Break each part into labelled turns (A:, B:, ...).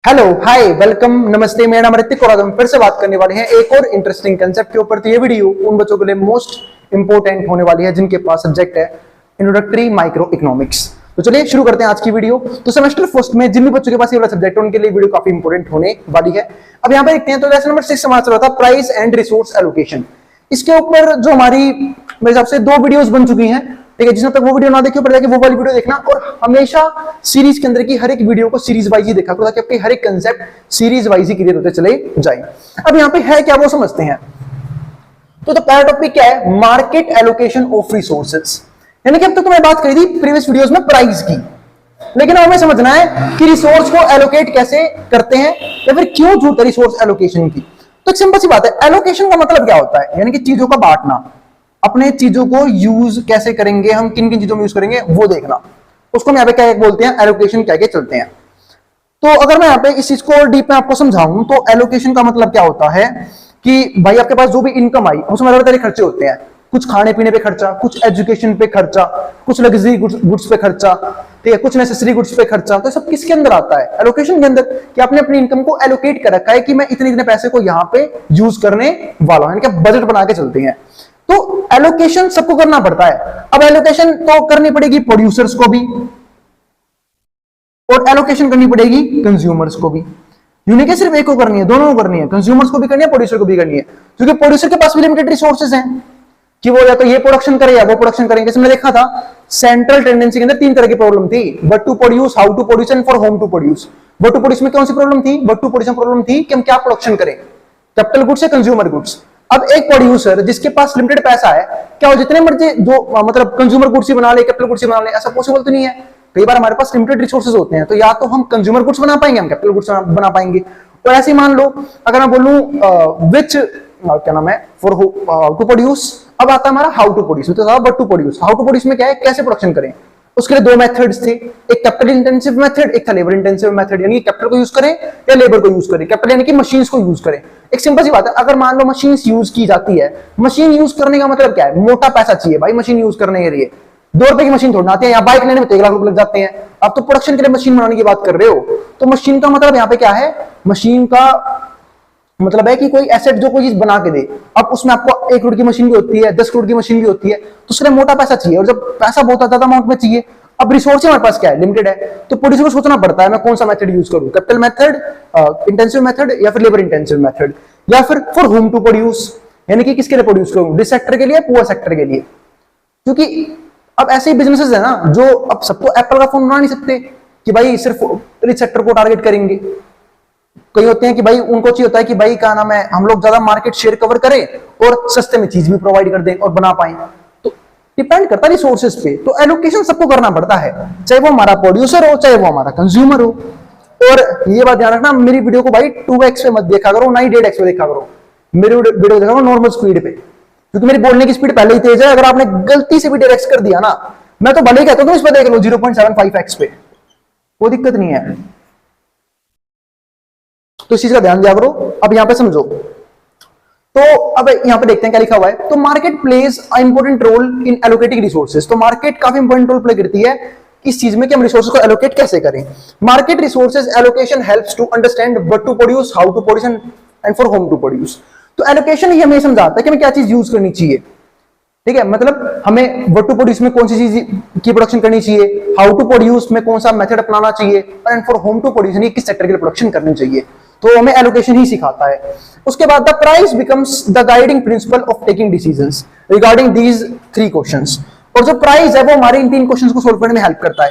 A: Hello hi welcome नमस्ते। मेरा नाम ऋतिक और आज हम फिर से बात करने वाले हैं एक और इंटरेस्टिंग कंसेप्ट के ऊपर। तो ये वीडियो उन बच्चों के लिए मोस्ट इंपोर्टेंट होने वाली है जिनके पास सब्जेक्ट है इंट्रोडक्टरी माइक्रो इकोनॉमिक्स। तो चलिए शुरू करते हैं आज की वीडियो। तो सेमेस्टर फर्स्ट में जिन भी बच्चों के पास ये वाला सब्जेक्ट है उनके लिए वीडियो काफी इंपोर्टेंट होने वाली है। अब यहाँ पे देखते हैं तो लेसन नंबर 6 हमारा चला था प्राइस एंड रिसोर्स एलोकेशन। इसके ऊपर जो हमारी मेरे हिसाब से 2 वीडियोस बन चुकी हैं, ठीक है। जिसने तक वो वीडियो ना देखी पड़ेगा कि वो वाली वीडियो देखना और हमेशा सीरीज के अंदर की हर एक वीडियो को सीरीज वाइज ही देखा करो ताकि आपके हर एक कंसेप्ट सीरीज वाइज ही क्लियर होते चले जाए। अब यहाँ पे है क्या वो समझते हैं। तो पहला टॉपिक क्या है, मार्केट एलोकेशन ऑफ रिसोर्सेज। यानी कि अब तक तो मैं बात करी थी प्रीवियस वीडियोस में प्राइस की, लेकिन हमें समझना है कि रिसोर्स को एलोकेट कैसे करते हैं या फिर क्यों जरूरत है रिसोर्स एलोकेशन की। तो एक सिंपल सी बात है, एलोकेशन का मतलब क्या होता है, यानी कि चीजों का बांटना, अपने चीजों को यूज कैसे करेंगे, हम किन किन चीजों में यूज करेंगे वो देखना, उसको हम यहाँ पे क्या बोलते हैं, एलोकेशन कह के चलते हैं। तो अगर मैं यहाँ पे इस चीज को डीप में आपको समझाऊं तो एलोकेशन का मतलब क्या होता है कि भाई आपके पास जो भी इनकम आई उसमें अलग अलग खर्चे होते हैं। कुछ खाने पीने पे खर्चा, कुछ एजुकेशन पे खर्चा, कुछ लग्जरी गुड्स पे खर्चा, ठीक है, कुछ नेसेसरी गुड्स पे खर्चा। तो सब किसके अंदर आता है, एलोकेशन के अंदर, कि आपने अपनी इनकम को एलोकेट कर रखा है कि मैं इतने इतने पैसे को यहाँ पे यूज करने वाला हूं, यानी कि बजट बना के चलते हैं। तो एलोकेशन सबको करना पड़ता है। अब एलोकेशन तो करनी पड़ेगी प्रोड्यूसर्स को भी और एलोकेशन करनी पड़ेगी कंज्यूमर्स को भी। यूनिक है सिर्फ एक को करनी है, दोनों को करनी है, कंज्यूमर्स को भी करनी है, प्रोड्यूसर को भी करनी है। क्योंकि प्रोड्यूसर के पास भी लिमिटेड रिसोर्सेज हैं कि वो या तो ये प्रोडक्शन करे या वो प्रोडक्शन करेंगे। जैसे मैंने देखा था सेंट्रल टेंडेंसी के अंदर 3 तरह की प्रॉब्लम थी, but to produce, how to produce and for whom to produce. But to produce में कौन सी प्रॉब्लम थी, बट टू प्रोड्यूस में प्रॉब्लम थी कि हम क्या प्रोडक्शन करें, कैपिटल गुड्स या कंज्यूमर गुड्स। अब एक प्रोड्यूसर जिसके पास लिमिटेड पैसा है, क्या वो जितने मर्जी जो मतलब कंज्यूमर गुड्स ही बना ले, कैपिटल गुड्स ही बना ले, ऐसा पॉसिबल तो नहीं है। कई बार हमारे पास लिमिटेड रिसोर्सेज होते हैं, तो या तो हम कंज्यूमर गुड्स बना पाएंगे, हम कैपिटल गुड्स बना पाएंगे। और ऐसे मान लो अगर मैं बोलूं विच क्या नाम है फॉर टू प्रोड्यूस, अब आता है हमारा हाउ टू प्रोड्यूस, तो but to produce. How to produce में क्या है, कैसे प्रोडक्शन करें, उसके लिए 2 मेथड्स थे, एक कैपिटल इंटेंसिव मेथड, एक था लेबर इंटेंसिव मेथड। यानी कैपिटल को यूज करें या लेबर को यूज करें, कैपिटल यानी कि मशीन्स को यूज करें। एक सिंपल सी बात है, अगर मान लो मशीन्स यूज की जाती है, मशीन यूज करने का मतलब क्या है, मोटा पैसा चाहिए भाई मशीन यूज करने के लिए। 2 रुपए की मशीन थोड़ी आती है, या बाइक लेने में 1 लाख रुपए लग जाते हैं। अब तो प्रोडक्शन के लिए मशीन बनाने की बात कर रहे हो, तो मशीन का मतलब यहाँ पे क्या है, मशीन का मतलब है कि कोई एसेट जो कोई चीज बना के दे। अब उसमें आपको 1 करोड़ की मशीन भी होती है, 10 करोड़ की मशीन भी होती है, तो उसके लिए मोटा पैसा चाहिए, और जब पैसा बहुत ज्यादा अमाउंट में चाहिए, अब रिसोर्स हमारे पास क्या है, लिमिटेड है, तो प्रोड्यूसर को सोचना पड़ता है मैं कौन सा मेथड यूज करूं, कैपिटल मेथड, इंटेंसिव मेथड या फिर लेबर इंटेंसिव मेथड, या फिर फॉर होम टू प्रोड्यूस, यानी कि किसके लिए प्रोड्यूस करूं, रिच सेक्टर के लिए, पुअर सेक्टर के लिए। क्योंकि अब ऐसे ही बिजनेसेस है ना जो अब सबको एप्पल का फोन बना नहीं सकते कि भाई सिर्फ रिच सेक्टर को टारगेट करेंगे। कई होते हैं कि भाई उनको चाहिए होता है कि भाई क्या नाम है, हम लोग ज्यादा मार्केट शेयर कवर करें और सस्ते में चीज भी प्रोवाइड कर दें और बना पाए। तो डिपेंड करता है रिसोर्सेज पे। तो एलोकेशन सबको करना पड़ता है, चाहे वो हमारा प्रोड्यूसर हो चाहे वो हमारा कंज्यूमर हो। और ये बात ध्यान रखना, मेरी वीडियो को भाई 2x पे मत देखा करो, ना ही 1.5x पे देखा करो। मेरी वीडियो देखा करो नॉर्मल स्पीड पे, क्योंकि मेरी बोलने की स्पीड पहले ही तेज है। अगर आपने गलती से भी 1.5x कर दिया ना, मैं तो भले ही कहता हूं इस पर देख लो 0.75x पे, कोई दिक्कत नहीं है। तो इस चीज का ध्यान दिया करो। अब यहां पे समझो, तो अब यहां पे देखते हैं क्या लिखा हुआ है। तो market plays a important role in allocating resources. तो मार्केट काफी इंपॉर्टेंट रोल प्ले करती है इस चीज में कि हम रिसोर्सेज को एलोकेट कैसे करें। Market resources allocation helps to understand what to produce, how to produce and for whom to produce. तो एलोकेशन ही हमें समझाता है कि हमें क्या चीज यूज करनी चाहिए, ठीक है। मतलब हमें व्हाट टू प्रोड्यूस में कौन सी चीज की प्रोडक्शन करनी चाहिए, हाउ टू प्रोड्यूस में कौन सा मेथड अपनाना चाहिए, and for whom to produce यानी किस सेक्टर के लिए प्रोडक्शन करनी चाहिए। तो हमें एलोकेशन ही सिखाता है। उसके बाद the price becomes the guiding principle of taking decisions regarding these 3 questions. और जो प्राइस है वो हमारे इन 3 क्वेश्चंस को सोल्व करने में हेल्प करता है।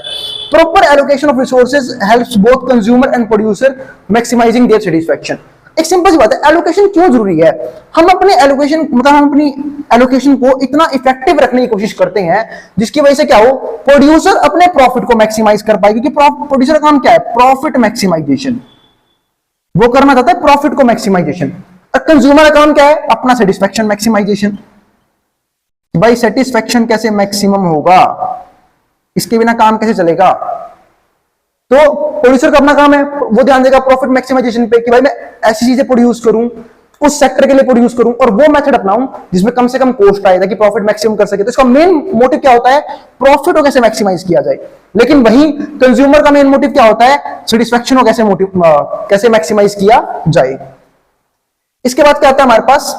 A: Proper allocation of resources helps both consumer and producer maximising their satisfaction. एक सिंपल सी बात है, एलोकेशन क्यों जरूरी है। हम अपने एलोकेशन मतलब हम अपनी एलोकेशन को इतना इफेक्टिव रखने की कोशिश करते हैं जिसकी वजह से क्या हो, प्रोड्यूसर अपने प्रॉफिट को मैक्सिमाइज कर पाए। क्योंकि प्रोड्यूसर का काम क्या है, प्रॉफिट मैक्सिमाइजेशन, वो करना चाहता है प्रॉफिट को मैक्सिमाइजेशन। और कंज्यूमर का काम क्या है, अपना सेटिस्फैक्शन मैक्सिमाइजेशन। भाई सेटिस्फैक्शन कैसे मैक्सिमम होगा, इसके बिना काम कैसे चलेगा। तो प्रोड्यूसर का अपना काम है, वो ध्यान देगा प्रॉफिट मैक्सिमाइजेशन पे कि भाई मैं ऐसी चीजें प्रोड्यूस करूं उस सेक्टर के लिए प्रोड्यूस करूं और वो मेथड अपनाऊं जिसमें कम से कम कॉस्ट आए ताकि प्रॉफिट मैक्सिमम कर सके। तो इसका मेन मोटिव क्या होता है, प्रॉफिट को कैसे मैक्सिमाइज किया जाए। लेकिन वही कंज्यूमर का मेन मोटिव क्या होता है, सेटिस्फैक्शन को कैसे मैक्सिमाइज किया जाए। इसके बाद क्या आता है हमारे पास,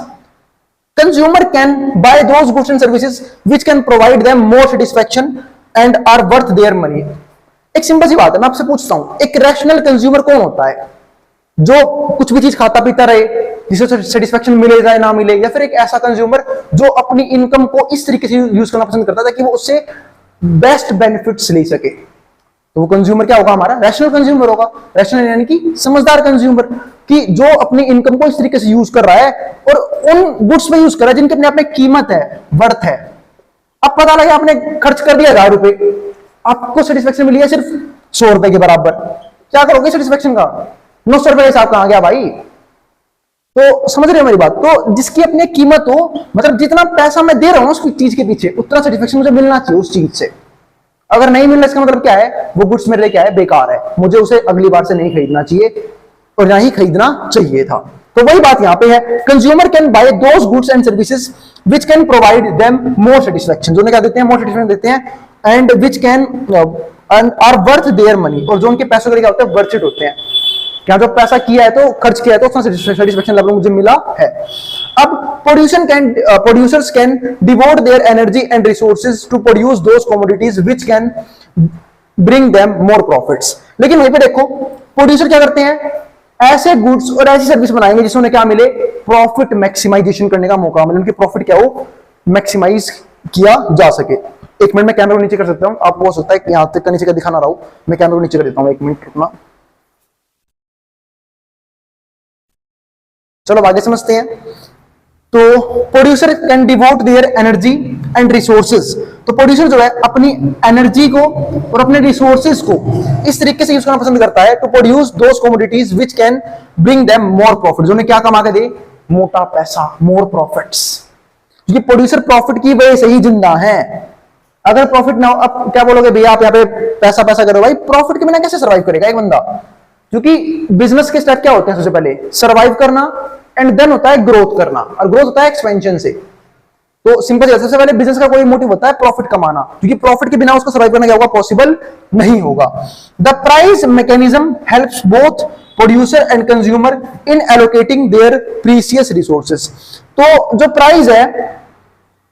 A: consumer can buy those goods and services which can provide them more satisfaction and are worth their money. एक सिंपल सी बात है, मैं आपसे पूछता हूं, एक रैशनल कंज्यूमर कौन होता है, जो कुछ भी चीज खाता पीता रहे, जिसे सेटिस्फैक्शन मिले जाए ना मिले, या फिर एक ऐसा कंज्यूमर जो अपनी इनकम को इस तरीके से यूज करना पसंद करता है ताकि वो उससे बेस्ट बेनिफिट्स ले सके। तो वो कंज्यूमर क्या होगा हमारा, रैशनल कंज्यूमर होगा। रैशनल यानी कि समझदार कंज्यूमर, कि जो अपनी इनकम को इस तरीके से यूज कर रहा है और उन गुड्स में यूज कर रहा है जिनकी अपने आप में कीमत है, वर्थ है। अब पता लगा आपने खर्च कर दिया 1000 रुपए, आपको सेटिस्फेक्शन मिली है सिर्फ 100 रुपए के बराबर, क्या करोगे सेटिस्फेक्शन का, 900 रुपए का हिसाब कहां गया भाई। तो समझ रहे हो मेरी बात। तो जिसकी अपनी कीमत हो, मतलब जितना पैसा मैं दे रहा हूं उस चीज के पीछे, उतना सेटिस्फेक्शन मुझे मिलना चाहिए उस चीज से। अगर नहीं मिलना, इसका मतलब क्या है, वो गुड्स मेरे लिए क्या है, बेकार है, मुझे उसे अगली बार से नहीं खरीदना चाहिए और ना ही खरीदना चाहिए था। तो वही बात यहां पे है, consumer can buy those goods and services which can provide them more satisfaction, जो उन्हें क्या देते हैं, मोर सेटिस्फैक्शन देते हैं, and which can are worth their money, और जो उनके पैसों के लिए क्या होते हैं, वर्थ इट होते हैं। क्या जो पैसा किया है तो खर्च किया है तो उसका सेटिस्फैक्शन लेवल मुझे मिला है। अब producers can devote their energy and resources to produce those commodities which can bring them more profits. लेकिन वहीं पे देखो प्रोड्यूसर क्या करते हैं, ऐसे गुड्स और ऐसी सर्विस बनाएंगे जिसमें उन्हें क्या मिले, प्रॉफिट मैक्सिमाइजेशन करने का मौका मिले, उनकी प्रॉफिट क्या हो, मैक्सिमाइज किया जा सके। एक मिनट में कैमरा को नीचे कर सकता हूं, आपको हो सकता है कि यहां तक का नीचे का दिखा ना रहा हूं, मैं कैमरा को नीचे कर देता हूं, एक मिनट रुकना। चलो आगे समझते हैं। तो producer can devote their energy and resources, तो प्रोड्यूसर जो है अपनी एनर्जी को और अपने रिसोर्सेज को इस तरीके से यूज करना पसंद करता है to produce those commodities which can bring them more profit, जो उन्हें क्या कमा के दे, मोटा पैसा, मोर प्रॉफिट्स। क्योंकि प्रोड्यूसर प्रॉफिट की वजह से ही जिंदा है। अगर प्रॉफिट ना हो, अब क्या बोलोगे भैया आप यहाँ पे पैसा पैसा करो, भाई प्रॉफिट के बिना कैसे सर्वाइव करेगा एक बंदा। क्योंकि बिजनेस के स्टेप क्या होते हैं, सबसे पहले सर्वाइव करना एंड देन होता है ग्रोथ करना, और ग्रोथ होता है एक्सपेंशन से। तो सिंपल है, सबसे पहले बिजनेस का कोई मोटिव होता है प्रॉफिट कमाना, क्योंकि प्रॉफिट के बिना उसको सर्वाइव करना क्या होगा, पॉसिबल नहीं होगा। The price mechanism helps both producer and consumer in allocating their precious resources. तो जो प्राइस है,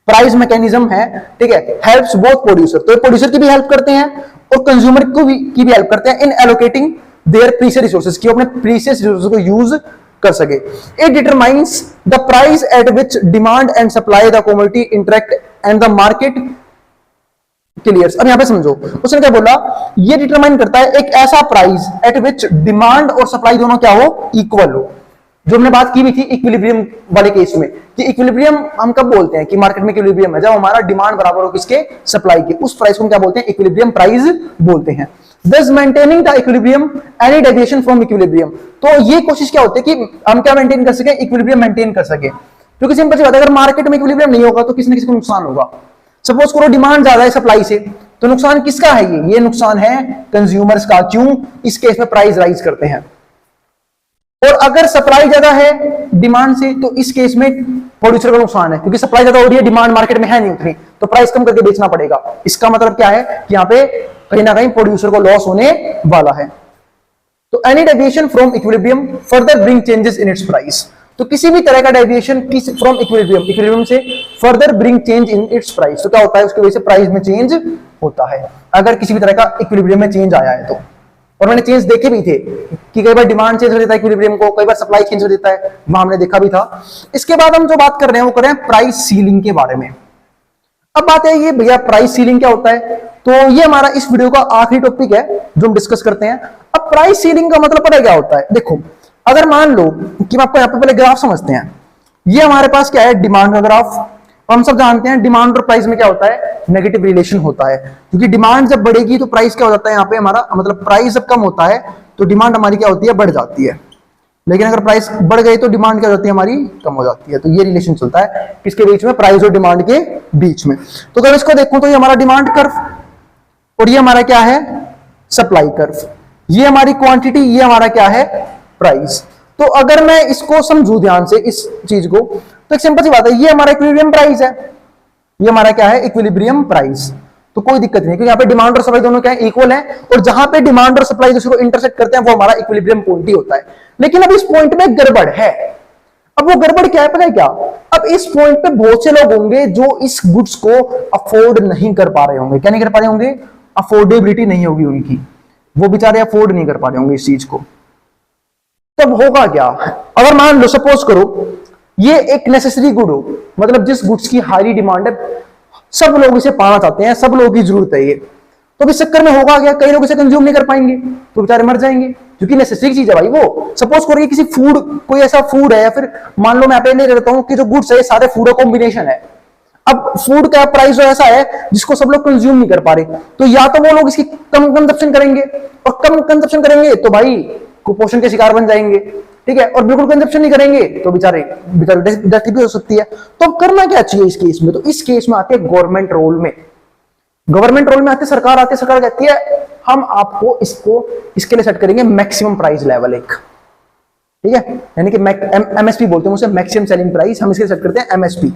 A: प्राइस मैकेनिज्म है, ठीक है, हेल्प्स बोथ प्रोड्यूसर, तो प्रोड्यूसर की भी हेल्प करते हैं और कंज्यूमर की भी हेल्प करते हैं इन एलोकेटिंग देयर प्रीशियस रिसोर्सेज, कि अपने प्रीशियस रिसोर्सेज को यूज कर सके। It determines the price at which demand and supply the commodity interact and the market clears. अब यहां पे समझो उसने क्या बोला, ये डिटरमाइन करता है एक ऐसा प्राइस एट विच डिमांड और सप्लाई दोनों क्या हो, इक्वल हो। जो हमने बात की भी थी इक्विलिब्रियम वाले केस में, कि इक्विलिब्रियम हम कब बोलते हैं कि मार्केट में इक्विलिब्रियम है, जब हमारा डिमांड बराबर हो किसके, सप्लाई के, उस प्राइस को हम क्या बोलते हैं, इक्विलिब्रियम प्राइस बोलते हैं। Thus maintaining the equilibrium, any deviation from equilibrium, तो ये कोशिश क्या होती है कि हम क्या मेंटेन कर सके, इक्विलिब्रियम मेंटेन कर सके। क्योंकि सिंपल सी बात है, अगर मार्केट में इक्विलिब्रियम नहीं होगा तो किसी न किसी को नुकसान होगा। सपोज करो डिमांड ज्यादा है सप्लाई से, तो नुकसान किसका है, ये नुकसान है कंज्यूमर्स का। क्यों, इस केस में प्राइस राइज करते हैं। और अगर सप्लाई ज्यादा है डिमांड से, तो इस केस में प्रोड्यूसर का नुकसान है, क्योंकि सप्लाई ज्यादा हो रही है, डिमांड मार्केट में है नहीं उतनी, तो प्राइस कम करके बेचना पड़ेगा। इसका मतलब क्या है कि यहाँ पे कहीं ना कहीं प्रोड्यूसर को लॉस होने वाला है। तो any deviation from equilibrium further bring changes in its price, तो किसी भी तरह का डेविएशन फ्रॉम इक्विलिब्रियम से further bring change in its price, तो क्या होता है, उसकी वजह से प्राइस में चेंज होता है, अगर किसी भी तरह का इक्विलिब्रियम में चेंज आया है तो। और मैंने चेंज देखे भी थे कि कई बार डिमांड चेंज हो जाता है इक्विलिब्रियम को, कई बार सप्लाई चेंज हो जाता है, वहां हमने देखा भी था। इसके बाद हम जो बात कर रहे हैं वो कर रहे हैं प्राइस सीलिंग के बारे में। अब बात है ये भैया प्राइस सीलिंग क्या होता है, तो ये हमारा इस वीडियो का आखिरी टॉपिक है जो हम डिस्कस करते हैं। अब प्राइस सीलिंग का मतलब पता है क्या होता है, देखो अगर मान लो कि मैं आपको यहाँ पे पहले ग्राफ समझते हैं, ये हमारे पास क्या है, डिमांड का ग्राफ। हम सब जानते हैं डिमांड और प्राइस में क्या होता है, नेगेटिव रिलेशन होता है, क्योंकि डिमांड जब बढ़ेगी तो प्राइस क्या हो जाता है, यहाँ पे हमारा मतलब प्राइस जब कम होता है तो डिमांड हमारी क्या होती है, बढ़ जाती है। लेकिन अगर प्राइस बढ़ गई तो डिमांड क्या होती है, हमारी कम हो जाती है। तो ये रिलेशन चलता है किसके बीच में, प्राइस और डिमांड के बीच में। तो अगर इसको देखूं तो ये हमारा डिमांड कर्व और ये हमारा क्या है, सप्लाई कर्व। ये हमारी क्वांटिटी, ये हमारा क्या है, प्राइस। तो अगर मैं इसको समझू ध्यान से इस चीज को, तो एक सिंपल सी बात है, ये हमारा इक्विलिब्रियम प्राइस है, ये हमारा क्या है, इक्विलिब्रियम प्राइस। तो कोई दिक्कत नहीं, क्योंकि यहाँ पे डिमांड और सप्लाई दोनों क्या है, इक्वल है, और जहां पे डिमांड और सप्लाई दूसरे को इंटरसेक्ट करते हैं वो हमारा इक्विलिब्रियम पॉइंट ही होता है। लेकिन अब इस पॉइंट में गड़बड़ है। अब वो गड़बड़ क्या है पता है क्या, अब इस पॉइंट पे बहुत से लोग होंगे जो इस गुड्स को अफोर्ड नहीं कर पा रहे होंगे। क्या नहीं कर पा रहे होंगे, अफोर्डेबिलिटी नहीं होगी उनकी, वो बेचारे अफोर्ड नहीं कर पा रहे होंगे इस चीज को। तब होगा क्या, अगर मान लो सपोज करो ये एक नेसेसरी गुड हो, मतलब जिस गुड्स की हाई डिमांड है, सब लोग इसे पाना चाहते हैं, सब लोगों की जरूरत है ये, तो इस चक्कर में होगा क्या, कई लोग इसे कंज्यूम नहीं कर पाएंगे तो बेचारे मर जाएंगे, क्योंकि नेसेसरी चीज है भाई वो। सपोज करिए किसी फूड, कोई ऐसा फूड है, या फिर मान लो मैं यहाँ पे नहीं रहता हूं कि जो गुड्स है ये सारे फूड का कॉम्बिनेशन है। अब फूड का प्राइस जो ऐसा है जिसको सब लोग कंज्यूम नहीं कर पा रहे, तो या तो वो लोग इसकी कम कंजप्शन करेंगे, और कम कंजप्शन करेंगे तो भाई कुपोषण के शिकार बन जाएंगे, ठीक है, और बिल्कुल कंजप्शन नहीं करेंगे तो बेचारे डेथ भी हो सकती है। तो अब करना क्या चाहिए इस केस में, तो इस केस में आते हैं गवर्नमेंट रोल में, गवर्नमेंट रोल में आते सरकार आती है, सरकार कहती है हम आपको इसको इसके लिए सेट करेंगे मैक्सिमम प्राइस लेवल एक, ठीक है, यानी कि एमएसपी बोलते हैं उसे, मैक्सिमम सेलिंग प्राइस, हम इसके लिए सेट करते हैं एमएसपी,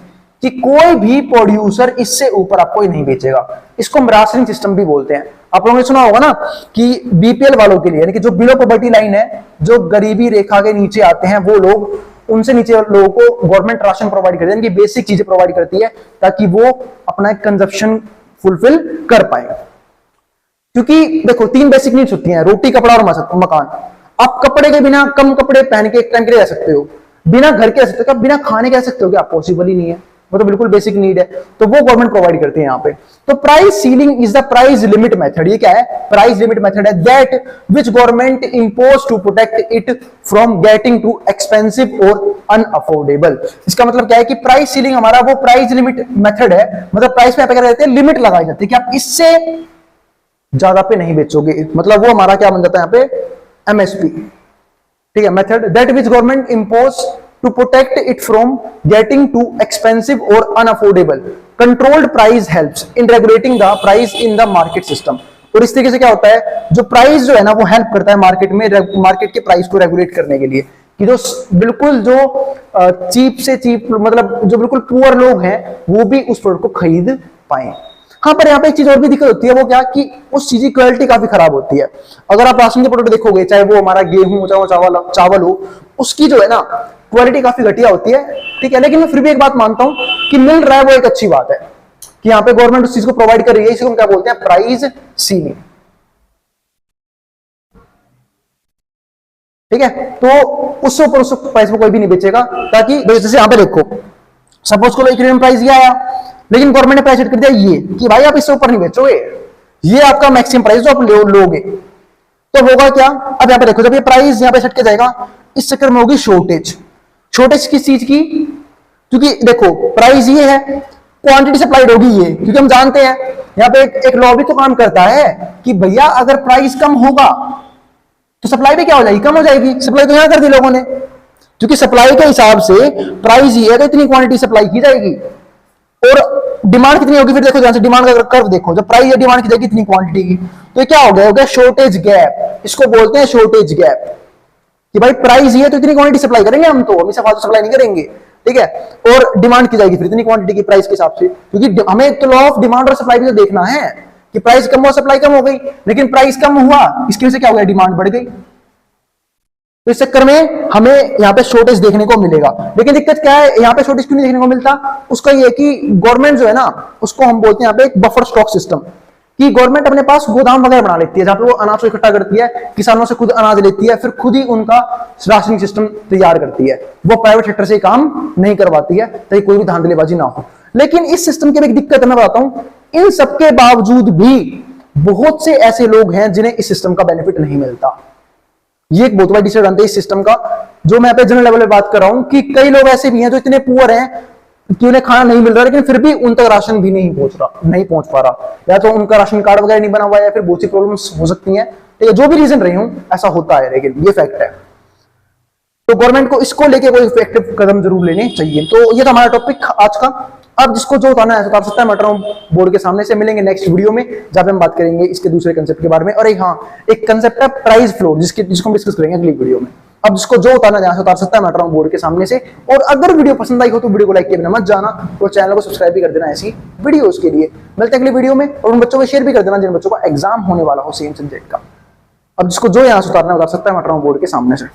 A: कि कोई भी प्रोड्यूसर इससे ऊपर आपको नहीं बेचेगा। इसको हम राशनिंग सिस्टम भी बोलते हैं। आप लोगों ने सुना होगा ना कि बीपीएल वालों के लिए, यानी कि जो बिलो पॉवर्टी लाइन है, जो गरीबी रेखा के नीचे आते हैं वो लोग, उनसे नीचे लोगों को गवर्नमेंट राशन प्रोवाइड करती है, यानी कि बेसिक चीजें प्रोवाइड करती है ताकि वो अपना कंजप्शन फुलफिल कर पाए। क्योंकि देखो 3 बेसिक नीड्स होती हैं, रोटी, कपड़ा और मकान। आप कपड़े के बिना, कम कपड़े पहन के एक टाइम के लिए रह सकते हो, बिना घर के रह सकते हो, बिना खाने के रह सकते हो क्या, पॉसिबल ही नहीं है, वो तो बिल्कुल बेसिक नीड है, तो वो गवर्नमेंट प्रोवाइड करती है यहाँ पे। तो price ceiling is the price limit method. ये क्या है, प्राइस लिमिट मेथड है, that which government impose to protect it from getting too expensive और अनअफोर्डेबल। इसका मतलब क्या है कि प्राइस सीलिंग हमारा वो प्राइस लिमिट मेथड है, मतलब प्राइस पे क्या रहते हैं, लिमिट लगाई जाती है कि आप इससे ज्यादा पे नहीं बेचोगे, मतलब वो हमारा क्या बन जाता है यहाँ पे, एमएसपी, ठीक है, method that which government impose to protect it from getting too expensive or unaffordable. Controlled price helps in regulating the price in the market system. और इस तरीके से क्या होता है, जो प्राइस जो है ना वो हेल्प करता है मार्केट में, मार्केट के प्राइस को रेगुलेट करने के लिए, कि जो बिल्कुल जो चीप से चीप, मतलब जो बिल्कुल पुअर लोग हैं वो भी उस प्रोडक्ट को खरीद पाए। हाँ, पर यहाँ पे एक चीज और भी दिक्कत होती है, वो क्या कि उस चीज की क्वालिटी काफी खराब होती है। अगर आप राशन के प्रोडक्ट देखोगे, चाहे वो हमारा गेहूं हो, चाहे चावल हो, उसकी जो है ना क्वालिटी काफी घटिया होती है, ठीक है, लेकिन मैं फिर भी एक बात मानता हूं कि मिल रहा है वो एक अच्छी बात है, कि यहाँ पे गवर्नमेंट उस चीज को प्रोवाइड कर रही है, इसको हम क्या बोलते हैं, प्राइस सीलिंग, ठीक है। तो उससे ऊपर उस प्राइस में कोई भी नहीं बेचेगा, ताकि जैसे यहाँ पे देखो, सपोज को इक्विलिब्रियम प्राइस ये आया, लेकिन गवर्नमेंट ने प्राइस सेट कर दिया ये कि भाई आप इससे ऊपर नहीं बेचोगे, ये आपका मैक्सिमम प्राइस जो आप लोगे। तो होगा क्या, अब यहाँ पे देखो, जब ये प्राइस यहाँ पे सेट किया जाएगा, इस चक्कर में होगी शॉर्टेज। शॉर्टेज किस चीज की, क्योंकि देखो प्राइस ये है, क्वांटिटी सप्लाइड होगी ये, क्योंकि हम जानते हैं यहाँ पे एक लॉ भी तो काम करता है कि भैया अगर प्राइस कम होगा तो सप्लाई भी क्या हो जाएगी, कम हो जाएगी। सप्लाई तो यहां कर दी लोगों ने, क्योंकि सप्लाई के हिसाब से प्राइस ये है तो इतनी क्वांटिटी सप्लाई की जाएगी, और डिमांड कितनी होगी, फिर देखो जहां से डिमांड का कर्व देखो, जब प्राइस या डिमांड की जाएगी इतनी क्वांटिटी की, तो क्या हो गया शॉर्टेज गैप। इसको बोलते हैं शॉर्टेज गैप, कि भाई प्राइस ये है तो इतनी क्वांटिटी सप्लाई करेंगे हम, तो हमेशा फालतू सप्लाई नहीं करेंगे, ठीक है, और डिमांड की जाएगी फिर इतनी क्वांटिटी की प्राइस के हिसाब से, क्योंकि हमें तो लॉ ऑफ डिमांड और सप्लाई भी तो देखना है कि प्राइस कम हुआ सप्लाई कम हो गई, लेकिन प्राइस कम हुआ इसकी वजह से क्या हो गया, डिमांड बढ़ गई। तो इस चक्कर में हमें यहाँ पे शॉर्टेज देखने को मिलेगा। लेकिन दिक्कत क्या है, यहाँ पे शॉर्टेज क्यों नहीं देखने को मिलता, उसका ये कि गवर्नमेंट जो है ना, उसको हम बोलते हैं यहाँ पे एक बफर स्टॉक सिस्टम, कि गवर्नमेंट अपने पास गोदाम वगैरह बना लेती है जहां पे वो अनाज को इकट्ठा करती है, किसानों से खुद अनाज लेती है, फिर खुद ही उनका राशनिंग सिस्टम तैयार करती है। वो प्राइवेट सेक्टर से काम नहीं करवाती है ताकि कोई भी धांधलीबाजी ना हो। लेकिन इस सिस्टम की एक दिक्कत मैं बताता हूं, इन सबके बावजूद भी बहुत से ऐसे लोग हैं जिन्हें इस सिस्टम का बेनिफिट नहीं मिलता। ये एक बहुत बड़ा डिसएडवांटेज इस सिस्टम का, जो मैं पे जनरल लेवल पे बात कर रहा हूं, कि कई लोग ऐसे भी हैं जो इतने पुअर हैं कि उन्हें खाना नहीं मिल रहा, लेकिन फिर भी उन तक राशन भी नहीं पहुंच पा रहा, या तो उनका राशन कार्ड वगैरह नहीं बना हुआ है, या फिर बहुत सी प्रॉब्लम्स हो सकती हैं, ठीक है, जो भी रीजन रही हूं ऐसा होता है, लेकिन ये फैक्ट है। तो गवर्नमेंट को इसको लेके कोई इफेक्टिव कदम जरूर लेने चाहिए। तो ये था हमारा टॉपिक आज का। अब जिसको जो उतारना है उतार सकता है, मैं बोर्ड के सामने से मिलेंगे नेक्स्ट वीडियो में, जहां पे हम बात करेंगे इसके दूसरे कंसेप्ट के बारे में। और एक कंसेप्ट है प्राइस फ्लोर, जिसको हम डिस्कस करेंगे अगली वीडियो में। अब जिसको जो उतारना जहां से उतार सकता है, मैं हूं बोर्ड के सामने से। और अगर वीडियो पसंद आई हो तो वीडियो को लाइक किए बिना मत जाना, और चैनल को सब्सक्राइब भी कर देना ऐसी वीडियोस के लिए। मिलते हैं अगली वीडियो में, और उन बच्चों को शेयर भी कर देना जिन बच्चों का एग्जाम होने वाला हो सेम सब्जेक्ट का। अब जिसको जो यहां से उतारना उतार सकता है, मैं हूं बोर्ड के सामने से।